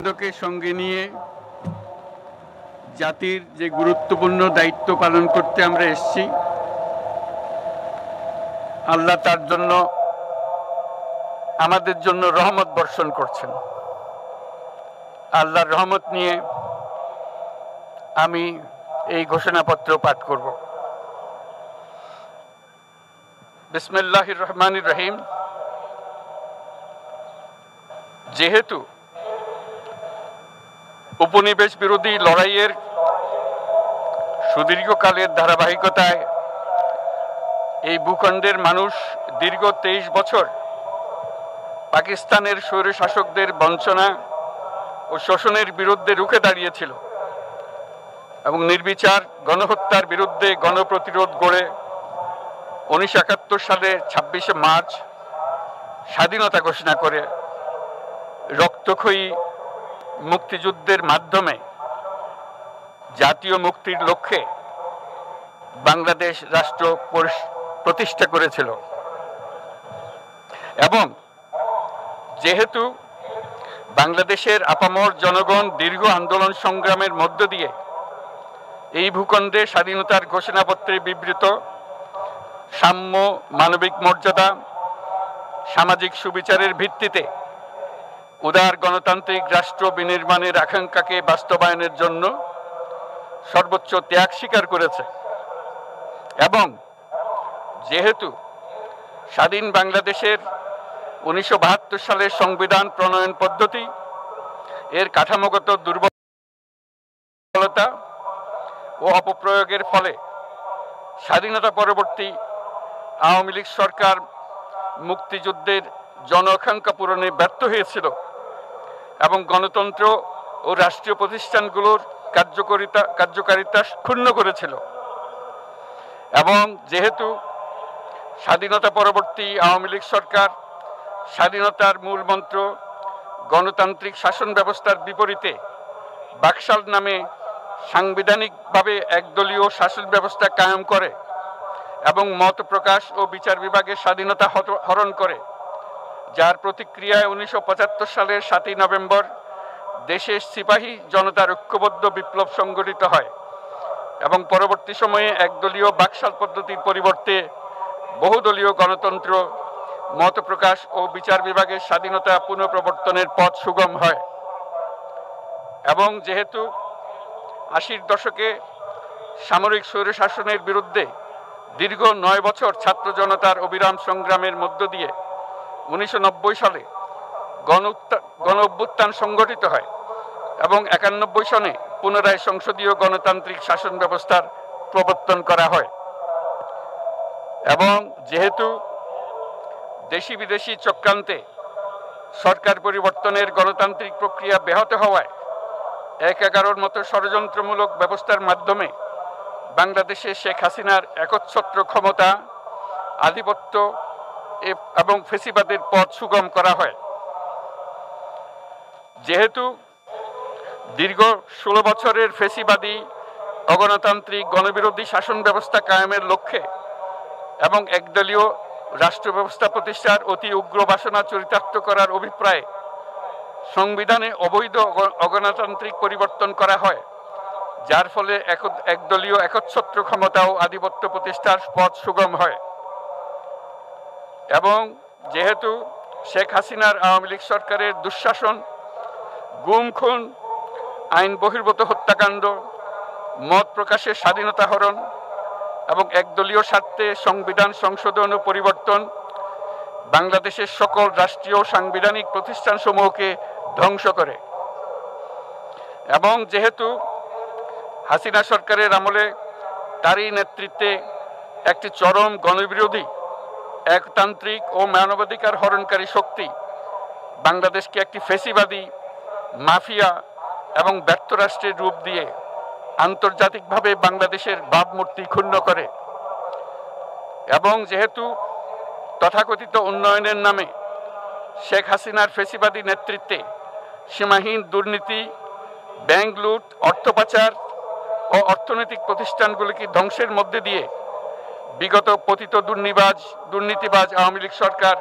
কে সঙ্গে নিয়ে জাতির যে গুরুত্বপূর্ণ দায়িত্ব পালন করতে আমরা এসেছি, আল্লাহ তার জন্য আমাদের জন্য রহমত বর্ষণ করছেন। আল্লাহর রহমত নিয়ে আমি এই ঘোষণাপত্র পাঠ করব। বিসমিল্লাহির রহমানির রহিম। যেহেতু উপনিবেশ বিরোধী লড়াইয়ের সুদীর্ঘকালের ধারাবাহিকতায় এই ভূখণ্ডের মানুষ দীর্ঘ 23 বছর পাকিস্তানের স্বৈরশাসকদের বঞ্চনা ও শোষণের বিরুদ্ধে রুখে দাঁড়িয়েছিল এবং নির্বিচার গণহত্যার বিরুদ্ধে গণপ্রতিরোধ গড়ে 1971 সালের 26শে মার্চ স্বাধীনতা ঘোষণা করে রক্তক্ষয়ী মুক্তিযুদ্ধের মাধ্যমে জাতীয় মুক্তির লক্ষ্যে বাংলাদেশ রাষ্ট্র প্রতিষ্ঠা করেছিল। এবং যেহেতু বাংলাদেশের আপামর জনগণ দীর্ঘ আন্দোলন সংগ্রামের মধ্য দিয়ে এই ভূখণ্ডে স্বাধীনতার ঘোষণাপত্রে বিবৃত সাম্য, মানবিক মর্যাদা, সামাজিক সুবিচারের ভিত্তিতে উদার গণতান্ত্রিক রাষ্ট্র বিনির্মাণের আকাঙ্ক্ষাকে বাস্তবায়নের জন্য সর্বোচ্চ ত্যাগ স্বীকার করেছে, এবং যেহেতু স্বাধীন বাংলাদেশের 1972 সালের সংবিধান প্রণয়ন পদ্ধতি এর কাঠামোগত দুর্বলতা ও অপপ্রয়োগের ফলে স্বাধীনতা পরবর্তী আওয়ামী লীগ সরকার মুক্তিযুদ্ধের জন আকাঙ্ক্ষা পূরণে ব্যর্থ হয়েছিল এবং গণতন্ত্র ও রাষ্ট্রীয় প্রতিষ্ঠানগুলোর কার্যকারিতা ক্ষুণ্ণ করেছিল, এবং যেহেতু স্বাধীনতা পরবর্তী আওয়ামী লীগ সরকার স্বাধীনতার মূল মন্ত্র গণতান্ত্রিক শাসন ব্যবস্থার বিপরীতে বাকশাল নামে সাংবিধানিকভাবে একদলীয় শাসন ব্যবস্থা কায়েম করে এবং মত প্রকাশ ও বিচার বিভাগের স্বাধীনতা হরণ করে, যার প্রতিক্রিয়ায় 1975 সালের 7ই নভেম্বর দেশের সিপাহী জনতার ঐক্যবদ্ধ বিপ্লব সংগঠিত হয় এবং পরবর্তী সময়ে একদলীয় বাকশাল পদ্ধতির পরিবর্তে বহুদলীয় গণতন্ত্র, মত প্রকাশ ও বিচার বিভাগের স্বাধীনতা পুনঃপ্রবর্তনের পথ সুগম হয়। এবং যেহেতু 80-র দশকে সামরিক স্বৈরশাসনের বিরুদ্ধে দীর্ঘ 9 বছর ছাত্র জনতার অবিরাম সংগ্রামের মধ্য দিয়ে 1990 সালে গণ অভ্যুত্থান সংগঠিত হয় এবং 91 সনে পুনরায় সংসদীয় গণতান্ত্রিক শাসন ব্যবস্থার প্রবর্তন করা হয়, এবং যেহেতু দেশি বিদেশি চক্রান্তে সরকার পরিবর্তনের গণতান্ত্রিক প্রক্রিয়া ব্যাহত হওয়ায় 1/11-র মতো ষড়যন্ত্রমূলক ব্যবস্থার মাধ্যমে বাংলাদেশে শেখ হাসিনার একচ্ছত্র ক্ষমতা, আধিপত্য এবং ফেসিবাদের পথ সুগম করা হয়। যেহেতু দীর্ঘ 16 বছরের ফেসিবাদী অগণতান্ত্রিক গণবিরোধী শাসন ব্যবস্থা কায়েমের লক্ষ্যে এবং একদলীয় রাষ্ট্র ব্যবস্থা প্রতিষ্ঠার অতি উগ্র বাসনা চরিতার্থ করার অভিপ্রায়ে সংবিধানে অবৈধ অগণতান্ত্রিক পরিবর্তন করা হয়, যার ফলে একদলীয় একচ্ছত্র ক্ষমতা ও আধিপত্য প্রতিষ্ঠার পথ সুগম হয়। এবং যেহেতু শেখ হাসিনার আওয়ামী লীগ সরকারের দুঃশাসন, গুম খুন, আইন বহির্ভূত হত্যাকাণ্ড, মত প্রকাশের স্বাধীনতা হরণ এবং একদলীয় স্বার্থে সংবিধান সংশোধন ও পরিবর্তন বাংলাদেশের সকল রাষ্ট্রীয় সাংবিধানিক প্রতিষ্ঠানসমূহকে ধ্বংস করে, এবং যেহেতু হাসিনা সরকারের আমলে তারই নেতৃত্বে একটি চরম গণবিরোধী, একতান্ত্রিক ও মানবাধিকার হরণকারী শক্তি বাংলাদেশকে একটি ফেসিবাদী, মাফিয়া এবং ব্যর্থ রাষ্ট্রের রূপ দিয়ে আন্তর্জাতিকভাবে বাংলাদেশের ভাবমূর্তি ক্ষুণ্ণ করে, এবং যেহেতু তথাকথিত উন্নয়নের নামে শেখ হাসিনার ফেসিবাদী নেতৃত্বে সীমাহীন দুর্নীতি, ব্যাংক লুট, অর্থ পাচার ও অর্থনৈতিক প্রতিষ্ঠানগুলিকে ধ্বংসের মধ্যে দিয়ে বিগত পতিত দুর্নীতিবাজ আওয়ামী লীগ সরকার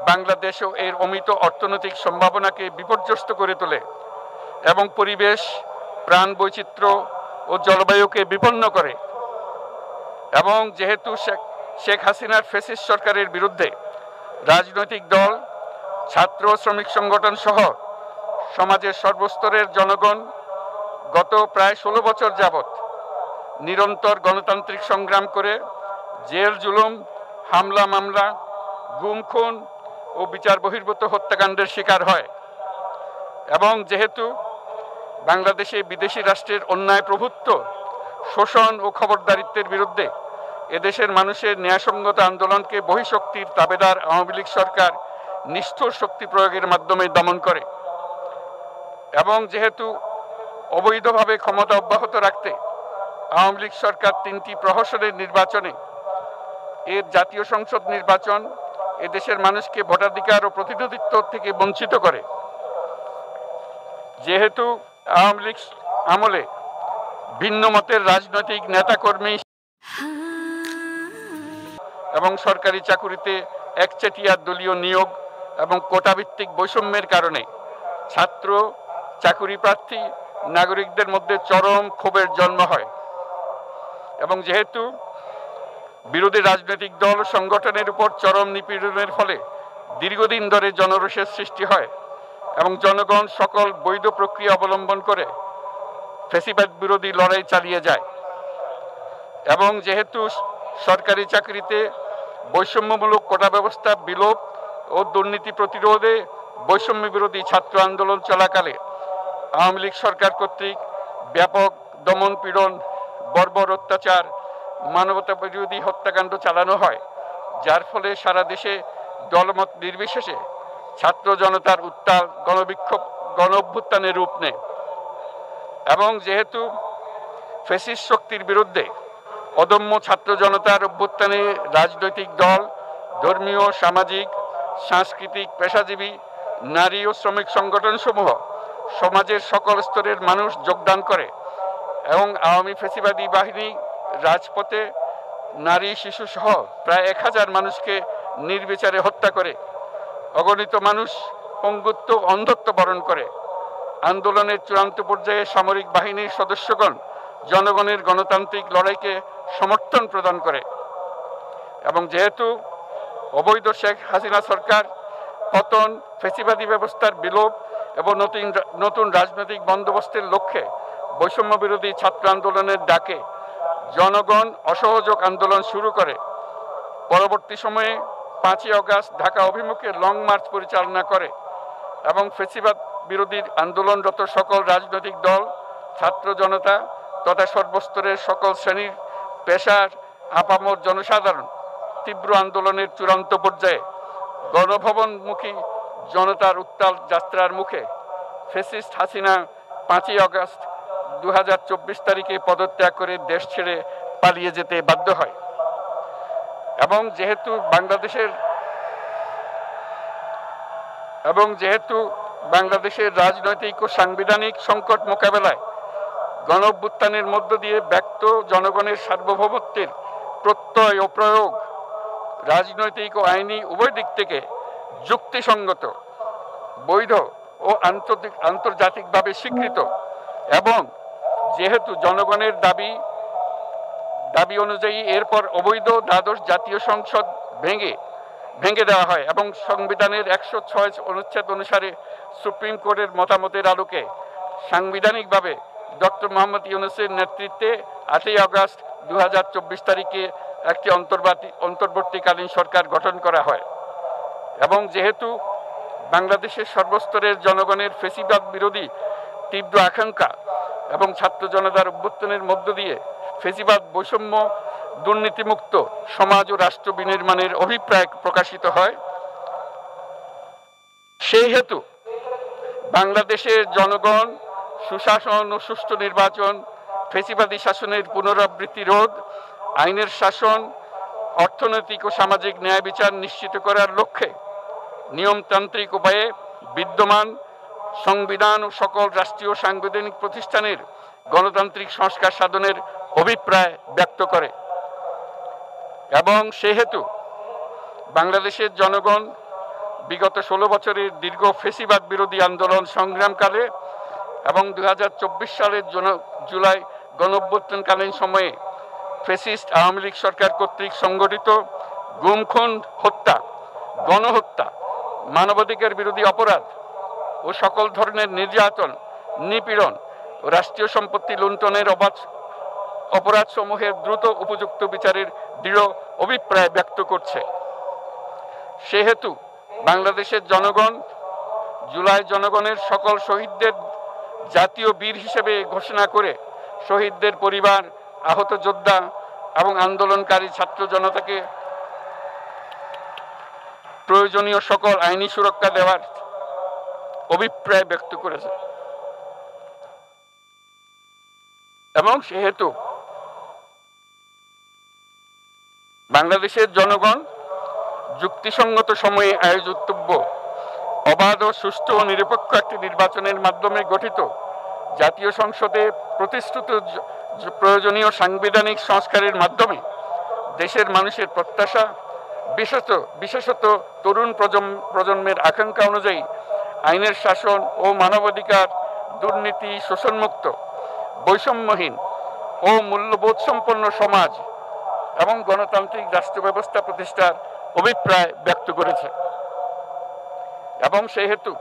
বাংলাদেশ ও এর অমিত অর্থনৈতিক সম্ভাবনাকে বিপর্যস্ত করে তোলে এবং পরিবেশ, প্রাণ বৈচিত্র্য ও জলবায়ুকে বিপন্ন করে। এবং যেহেতু শেখ হাসিনার ফ্যাসিস্ট সরকারের বিরুদ্ধে রাজনৈতিক দল, ছাত্র শ্রমিক সংগঠন সহ সমাজের সর্বস্তরের জনগণ গত প্রায় 16 বছর যাবৎ নিরন্তর গণতান্ত্রিক সংগ্রাম করে জেল জুলুম, হামলা মামলা, গুম খুন ও বিচার বহির্ভূত হত্যাকাণ্ডের শিকার হয়। এবং যেহেতু বাংলাদেশে বিদেশি রাষ্ট্রের অন্যায় প্রভুত্ব, শোষণ ও খবরদারিত্বের বিরুদ্ধে এদেশের মানুষের ন্যায়সঙ্গত আন্দোলনকে বহিঃশক্তির তাবেদার আওয়ামী লীগ সরকার নিষ্ঠুর শক্তি প্রয়োগের মাধ্যমে দমন করে। এবং যেহেতু অবৈধভাবে ক্ষমতা অব্যাহত রাখতে আওয়ামী লীগ সরকার 3টি প্রহসনের নির্বাচনে, এর জাতীয় সংসদ নির্বাচন, এদেশের মানুষকে ভোটাধিকার ও প্রতিনিধিত্ব থেকে বঞ্চিত করে। যেহেতু আওয়ামী লীগ আমলে ভিন্ন মতের রাজনৈতিক নেতাকর্মী এবং সরকারি চাকুরিতে একচেটিয়া দলীয় নিয়োগ এবং কোটাভিত্তিক বৈষম্যের কারণে ছাত্র, চাকুরি প্রার্থী, নাগরিকদের মধ্যে চরম ক্ষোভের জন্ম হয়। এবং যেহেতু বিরোধী রাজনৈতিক দল সংগঠনের উপর চরম নিপীড়নের ফলে দীর্ঘদিন ধরে জনরোষের সৃষ্টি হয় এবং জনগণ সকল বৈধ প্রক্রিয়া অবলম্বন করে ফ্যাসিবাদ বিরোধী লড়াই চালিয়ে যায়। এবং যেহেতু সরকারি চাকরিতে বৈষম্যমূলক কোটা ব্যবস্থা বিলোপ ও দুর্নীতি প্রতিরোধে বৈষম্য বিরোধী ছাত্র আন্দোলন চলাকালে আওয়ামী লীগ সরকার কর্তৃক ব্যাপক দমন পীড়ন, বর্বর অত্যাচার, মানবতা বিরোধী হত্যাকাণ্ড চালানো হয়, যার ফলে সারা দেশে দলমত নির্বিশেষে ছাত্র জনতার উত্তাল গণবিক্ষোভ, গণ অভ্যুত্থানের রূপ নেয়। এবং যেহেতু ফ্যাসিস্ট শক্তির বিরুদ্ধে অদম্য ছাত্র জনতার অভ্যুত্থানে রাজনৈতিক দল, ধর্মীয়, সামাজিক, সাংস্কৃতিক, পেশাজীবী, নারী ও শ্রমিক সংগঠনসমূহ সমাজের সকল স্তরের মানুষ যোগদান করে এবং আওয়ামী ফ্যাসিবাদী বাহিনী রাজপথে নারী, শিশু সহ প্রায় 1000 মানুষকে নির্বিচারে হত্যা করে, অগণিত মানুষ পঙ্গুত্ব, অন্ধত্ব বরণ করে। আন্দোলনের চূড়ান্ত পর্যায়ে সামরিক বাহিনীর সদস্যগণ জনগণের গণতান্ত্রিক লড়াইকে সমর্থন প্রদান করে। এবং যেহেতু অবৈধ শেখ হাসিনা সরকার পতন, ফ্যাসিবাদী ব্যবস্থার বিলোপ এবং নতুন রাজনৈতিক বন্দোবস্তের লক্ষ্যে বৈষম্য বিরোধী ছাত্র আন্দোলনের ডাকে জনগণ অসহযোগ আন্দোলন শুরু করে, পরবর্তী সময়ে 5ই আগস্ট ঢাকা অভিমুখে লং মার্চ পরিচালনা করে এবং ফ্যাসিবাদ বিরোধী আন্দোলনরত সকল রাজনৈতিক দল, ছাত্র জনতা তথা সর্বস্তরের সকল শ্রেণীর, পেশার, আপামর জনসাধারণ তীব্র আন্দোলনের চূড়ান্ত পর্যায়ে গণভবনমুখী জনতার উত্তাল যাত্রার মুখে ফ্যাসিস্ট হাসিনা 5ই আগস্ট 2024 তারিখে পদত্যাগ করে দেশ ছেড়ে পালিয়ে যেতে বাধ্য হয়। এবং যেহেতু বাংলাদেশের রাজনৈতিক ও সাংবিধানিক সংকট মোকাবেলায় গণ অভ্যুত্থানের মধ্য দিয়ে ব্যক্ত জনগণের সার্বভৌমত্বের প্রত্যয় ও প্রয়োগ রাজনৈতিক ও আইনি উভয় দিক থেকে যুক্তিসঙ্গত, বৈধ ও আন্তর্জাতিকভাবে স্বীকৃত। এবং যেহেতু জনগণের দাবি অনুযায়ী এরপর অবৈধ দ্বাদশ জাতীয় সংসদ ভেঙে দেওয়া হয় এবং সংবিধানের 106 অনুচ্ছেদ অনুসারে সুপ্রিম কোর্টের মতামতের আলোকে সাংবিধানিকভাবে ডক্টর মোহাম্মদ ইউনূসের নেতৃত্বে 8ই আগস্ট 2024 তারিখে একটি অন্তর্বর্তীকালীন সরকার গঠন করা হয়। এবং যেহেতু বাংলাদেশের সর্বস্তরের জনগণের ফ্যাসিবাদ বিরোধী তীব্র আকাঙ্ক্ষা এবং ছাত্র জনতার অভ্যুত্থানের মধ্য দিয়ে ফ্যাসিবাদ, বৈষম্য, দুর্নীতিমুক্ত সমাজ ও রাষ্ট্র বিনির্মাণের অভিপ্রায় প্রকাশিত হয়, সেই হেতু বাংলাদেশের জনগণ সুশাসন ও সুষ্ঠু নির্বাচন, ফ্যাসিবাদী শাসনের পুনরাবৃত্তি রোধ, আইনের শাসন, অর্থনৈতিক ও সামাজিক ন্যায় বিচার নিশ্চিত করার লক্ষ্যে নিয়মতান্ত্রিক উপায়ে বিদ্যমান সংবিধান ও সকল রাষ্ট্রীয় সাংবিধানিক প্রতিষ্ঠানের গণতান্ত্রিক সংস্কার সাধনের অভিপ্রায় ব্যক্ত করে। এবং সেহেতু বাংলাদেশের জনগণ বিগত 16 বছরের দীর্ঘ ফ্যাসিবাদ বিরোধী আন্দোলন সংগ্রামকালে এবং 2024 সালের জুলাই গণঅভ্যুত্থানকালীন সময়ে ফ্যাসিস্ট আওয়ামী লীগ সরকার কর্তৃক সংগঠিত গুম খুন, হত্যা, গণহত্যা, মানবাধিকার বিরোধী অপরাধ ও সকল ধরনের নির্যাতন, নিপীড়ন ও রাষ্ট্রীয় সম্পত্তি লুণ্ঠনের অপরাধ সমূহের দ্রুত উপযুক্ত বিচারের দৃঢ় অভিপ্রায় ব্যক্ত করছে। সেহেতু বাংলাদেশের জনগণ জুলাই জনগণের সকল শহীদদের জাতীয় বীর হিসেবে ঘোষণা করে শহীদদের পরিবার, আহত যোদ্ধা এবং আন্দোলনকারী ছাত্র জনতাকে প্রয়োজনীয় সকল আইনি সুরক্ষা দেওয়ার অভিপ্রায় ব্যক্ত করেছে। এবং সেহেতু বাংলাদেশের জনগণ যুক্তিসঙ্গত সময়ে আয়োজিতব্য অবাধ ও সুষ্ঠু ও নিরপেক্ষ একটি নির্বাচনের মাধ্যমে গঠিত জাতীয় সংসদে প্রতিশ্রুত প্রয়োজনীয় সাংবিধানিক সংস্কারের মাধ্যমে দেশের মানুষের প্রত্যাশা, বিশেষত তরুণ প্রজন্মের আকাঙ্ক্ষা অনুযায়ী আইনের শাসন ও মানবাধিকার, দুর্নীতি, শোষণমুক্ত, বৈষম্যহীন ও মূল্যবোধ সম্পন্ন সমাজ এবং গণতান্ত্রিক রাষ্ট্র ব্যবস্থা প্রতিষ্ঠার অভিপ্রায় ব্যক্ত করেছে। এবং সেহেতু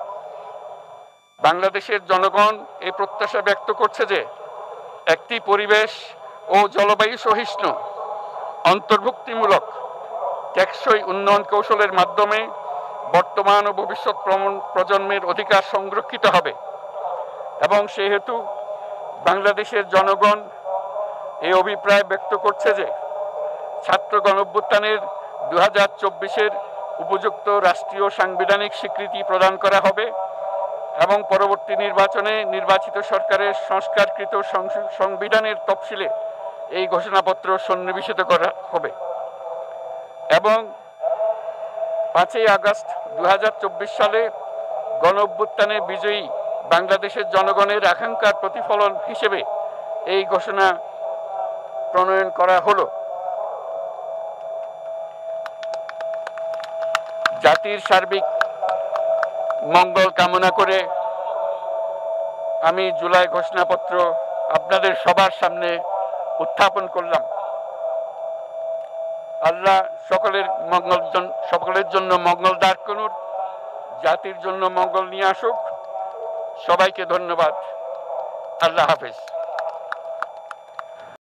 বাংলাদেশের জনগণ এই প্রত্যাশা ব্যক্ত করছে যে একটি পরিবেশ ও জলবায়ু সহিষ্ণু, অন্তর্ভুক্তিমূলক, টেকসই উন্নয়ন কৌশলের মাধ্যমে বর্তমান ও ভবিষ্যৎ প্রজন্মের অধিকার সংরক্ষিত হবে। এবং সেহেতু বাংলাদেশের জনগণ এই অভিপ্রায় ব্যক্ত করছে যে ছাত্র গণঅভ্যুত্থানের 2024-এর উপযুক্ত রাষ্ট্রীয় সাংবিধানিক স্বীকৃতি প্রদান করা হবে এবং পরবর্তী নির্বাচনে নির্বাচিত সরকারের সংস্কারকৃত সংবিধানের তফসিলে এই ঘোষণাপত্র সন্নিবেশিত করা হবে। এবং 5 আগস্ট 2024 সালে গণঅভ্যুত্থানে বিজয়ী বাংলাদেশের জনগণের আকাঙ্ক্ষার প্রতিফলন হিসেবে এই ঘোষণা প্রণয়ন করা হলো। জাতির সার্বিক মঙ্গল কামনা করে আমি জুলাই ঘোষণাপত্র আপনাদের সবার সামনে উত্থাপন করলাম। আল্লাহ সকলের জন্য মঙ্গল দান করুন, জাতির জন্য মঙ্গল নিয়ে আসুক। সবাইকে ধন্যবাদ। আল্লাহ হাফেজ।